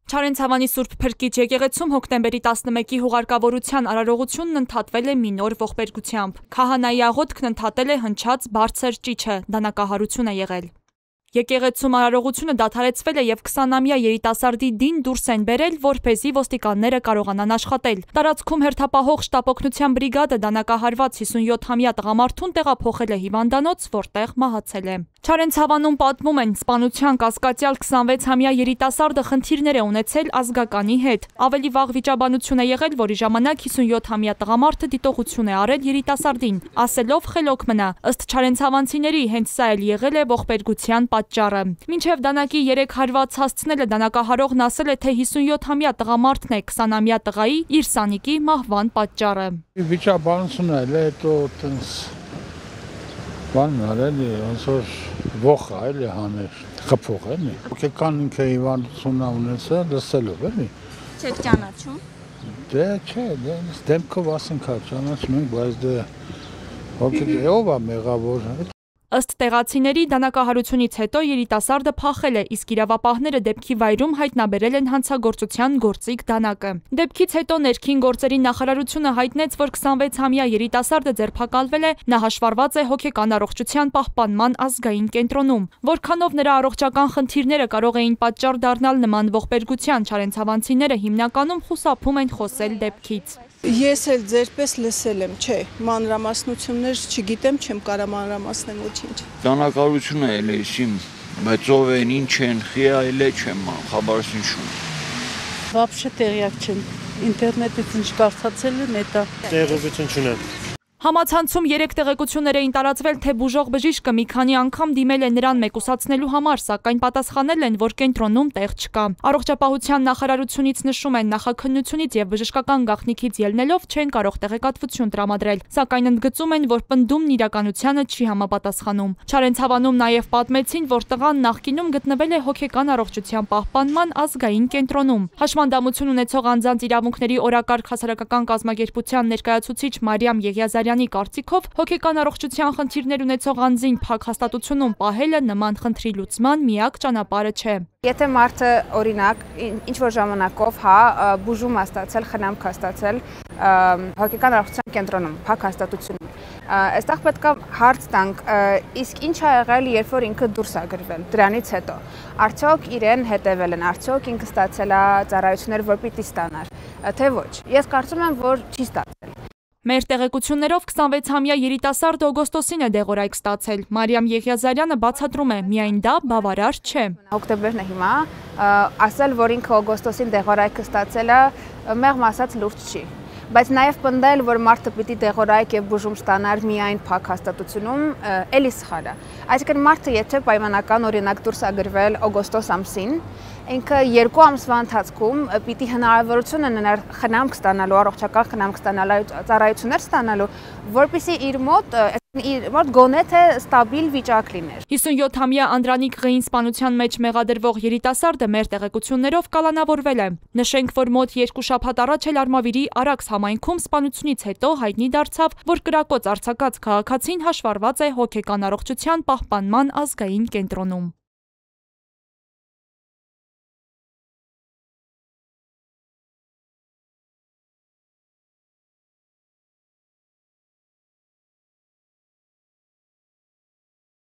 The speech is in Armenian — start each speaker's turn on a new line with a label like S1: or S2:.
S1: Չարենցավանի Սուրբ Փրկիչ եկեղեցում հոկտեմբերի 11-ի հուղարկավորության արարողությունն ընդհատվել է մի նոր ողբերգությամբ։ Քահանայի աղոթքն ընդհատել է հնչած բարձր ճիչը, դանակահարություն է եղել։ Եկեղեցում արարողությունը դադարեցվել է եւ 20-ամյա երիտասարդի դին դուրս են բերել, որպեսզի ոստիկանները կարողանան աշխատել։ Տարածքում հերթապահող շտապօգնության բրիգադը դանակահարված 57-ամյա տղամարդուն տեղափոխել է հիվանդանոց, որտեղ մահացել է։ Չարենցավանում պատմում են, սպանության կասկածյալ 26-ամյա երիտասարդը խնդիրներ է ունեցել ազգականի հետ։ Ավելի վաղ վիճաբանություն է եղել, որի ժամանակ 57-ամյա տղամարդը դիտողություն է արել երիտասարդին, ասելով խելոք մնա։ Ըստ չարենցավանցիների, հենց սա էլ եղել է ողբերգության պատճառը։ Մինչև դանակի 3 հարված հասցնելը դանակահարողն ասել է, թե 57-ամյա տղամարդն է 20-ամյա տղայի իր սանիկի մահվան պատճառը։
S2: Վիճաբանությունը հետո տենց բան արել է, ոնց որ ողջ այլ հաներ, խփող էլի։ Հոգեկան ինքը հիվանդություն ունեցել, լսելով էլի։
S3: Չեք ճանաչում։
S2: Դե չէ, դեմքով ասենք ճանաչում ենք, բայց դե հոգեկան ով է մեղավոր։
S1: Ըստ տեղացիների, դանակահարությունից հետո երիտասարդը փախել է, իսկ իրավապահները դեպքի վայրում հայտնաբերել են հանցագործության գործիք դանակը։ Դեպքից հետո ներքին գործերի նախարարությունը հայտնեց, որ 26-ամյա երիտասարդը ձերբակալվել է, նա հաշվառված է հոգեկան առողջության պահպանման ազգային կենտրոնում։ Որքանով նրա առողջական խնդիրները կարող էին պատճառ դառնալ նման ողբերգության, չարենցավանցիները հիմնականում խուսափում են խոսել դեպքից։
S4: Ես էլ ձերպես լսել եմ, չէ, մանրամասնություններ չգիտեմ, չեմ կարող մանրամասնել ոչինչ։
S5: Դանակահարությունը էլ է իշիմ, բայց ով են, ինչ են, խիա էլ է չեմ, խաբարս ինչում։
S6: Вообще տեղյակ չեմ, ինտերնետից ինչ կարդացել եմ, էտա։
S7: Տեղեկություն չունեմ։
S1: Համացանցում 3 տեղեկություններ էին տարածվել, թե բուժող բժիշկը մի քանի անգամ դիմել է նրան մեկուսացնելու համար, սակայն պատասխանել են, որ կենտրոնում տեղ չկա։ Առողջապահության նախարարությունից նշում են, նախաքննությունից եւ բժշկական գաղտնիքից ելնելով չեն կարող տեղեկատվություն տրամադրել, սակայն ընդգծում են, որ պնդումն իրականությանը չի համապատասխանում։ Չարենցավանում նաեւ պատմեցին, որ տղան նախկինում գտնվել է հոգեկան առողջության պահպանման ազգային կենտրոնում։ Հաշմանդամություն ունեցող անձանց իրավունքների օրակարգ հասարակական կազմակերպության ներկայացուցիչ Մարիամ Եղիազարյանի կարծիքով հոգեկան առողջության խնդիրներ ունեցող անձին փակ հաստատությունում պահելը նման խնդրի լուծման միակ ճանապարհը չէ։
S8: Եթե մարդը օրինակ ինչ-որ ժամանակով բուժում է ստացել, խնամք է ստացել հոգեկան առողջության կենտրոնում, փակ հաստատությունում, այստեղ պետք է հարց տանք, իսկ ինչ ա եղել, երբ որ ինքը դուրս է գրվել, դրանից հետո, արդյոք իրեն հետևել են, արդյոք ինքը ստացել է ծառայություններ, որ պիտի ստանար, թե ոչ։ Ես կարծում եմ, որ չի ստացել։
S1: Մեր տեղեկություններով 26-ամյա երիտասարդը օգոստոսին է դեղորայք ստացել։ Մարիամ Եղիազարյանը բացատրում է, միայն դա բավարար չէ։
S8: Հոկտեմբերն է հիմա, ասել, որ ինքը օգոստոսին դեղորայքը ստացել է, մեղմ ասած լուրջ չի։ Բայց նաև պնդել, որ մարդը պիտի դեղորայք եւ բուժում ստանար միայն փակ հաստատությունում, էլի սխալ է։ Այսինքն մարդը եթե պայմանական օրինակ դուրս է գրվել օգոստոս ամսին, ինքը 2 ամսվա ընթացքում պիտի հնարավորություն ունենար խնամք ստանալու, առողջական խնամք ստանալու, ծառայություններ ստանալու, որպեսզի իր մոտ գոնե թե ստաբիլ վիճակ լիներ։
S1: 57-ամյա Անդրանիկ Ղ-ին սպանության մեջ մեղադրվող երիտասարդը մեր տեղեկություններով կալանավորվել է։ Նշենք, որ մոտ 2 շաբաթ առաջ էլ Արմավիրի Արաքս համայնքում սպանությունից հետո հայտնի դարձավ, որ կրակոց արձակած քաղաքացին հաշվառված է հոգեկան առողջության պահպանման ազգային կենտրոնում։